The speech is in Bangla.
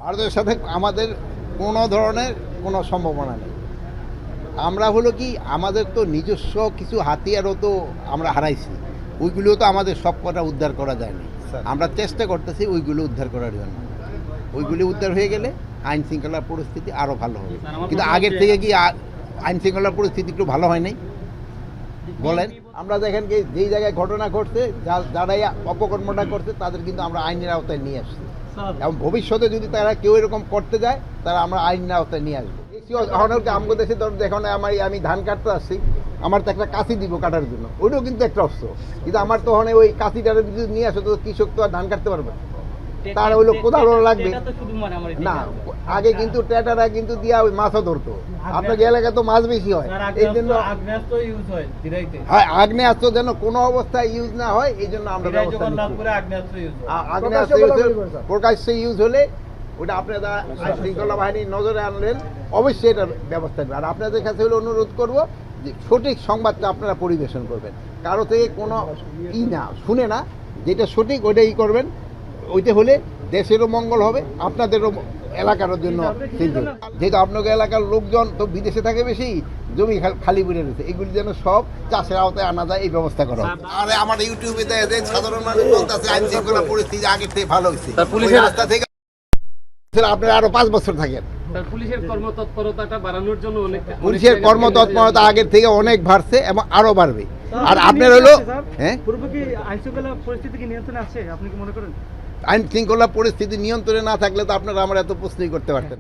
ভারতের সাথে আমাদের কোনো ধরনের কোনো সম্ভাবনা নেই। আমরা হলো কি, আমাদের তো নিজস্ব কিছু হাতিয়ারও তো আমরা হারাইছি, ওইগুলো তো আমাদের সব কটা উদ্ধার করা যায়নি। আমরা চেষ্টা করতেছি ওইগুলো উদ্ধার করার জন্য। ওইগুলি উদ্ধার হয়ে গেলে আইন শৃঙ্খলার পরিস্থিতি আরও ভালো হবে। কিন্তু আগের থেকে কি আইন শৃঙ্খলার পরিস্থিতি একটু ভালো হয় নাই বলেন? আমরা দেখেন কি, যেই জায়গায় ঘটনা ঘটছে, যারাই অপকর্মটা করছে তাদের কিন্তু আমরা আইনের আওতায় নিয়ে আসছি, এবং ভবিষ্যতে যদি তারা কেউ এরকম করতে যায় তারা আমরা আইনের আওতায় নিয়ে আসবো। আমাদের দেশে ধর দেখো না, আমি ধান কাটতে আসছি, আমার তো একটা কাঁচি দিব কাটার জন্য, ওইটাও কিন্তু একটা অস্ত্র। কিন্তু আমার তো ওই কাঁচিটার যদি নিয়ে আসো তো কৃষক তো আর ধান কাটতে পারবে না, তার হইলো কোদাল লাগবে না। আগে কিন্তু টেটারা কিন্তু দিয়া ওই মাছও ধরতো। আপনার এলাকায় তো মাছ বেশি হয়, এই জন্য আগ্নেয়াস্ত্র যেন কোনো অবস্থায় ইউজ না হয়, এই জন্য আমরা প্রকাশ্যে ইউজ হলে ওটা আপনারা শৃঙ্খলা বাহিনীর নজরে আনলেন, অবশ্যই এটার ব্যবস্থা নেবেন। আর আপনাদের কাছে হলে অনুরোধ করব যে সঠিক সংবাদটা আপনারা পরিবেশন করবেন, কারো থেকে কোনো না শুনে না, যেটা সঠিক ওইটাই করবেন। ওইটা হলে দেশেরও মঙ্গল হবে, আপনাদেরও এলাকার জন্য। যেহেতু আপনাদের এলাকার লোকজন তো বিদেশে থাকে বেশি, জমি খালি পড়ে রয়েছে, এগুলি যেন সব চাষের আওতায় আনা যায় এই ব্যবস্থা করা। আর আমার ইউটিউবে সাধারণ মানুষ বলতেছে আইন শৃঙ্খলা পরিস্থিতি আগের থেকে ভালো হয়েছে, রাস্তা থেকে আপনারা আরো 5 বছর থাকেন। পুলিশের কর্মতৎপরতাটা বাড়ানোর জন্য পুলিশের কর্মতৎপরতা আগের থেকে অনেক বাড়ছে এবং আরো বাড়বে। আর আপনার হলো আইন শৃঙ্খলা পরিস্থিতি নিয়ন্ত্রণে না থাকলে তো আপনারা আমরা এত প্রশ্নই করতে পারতেন।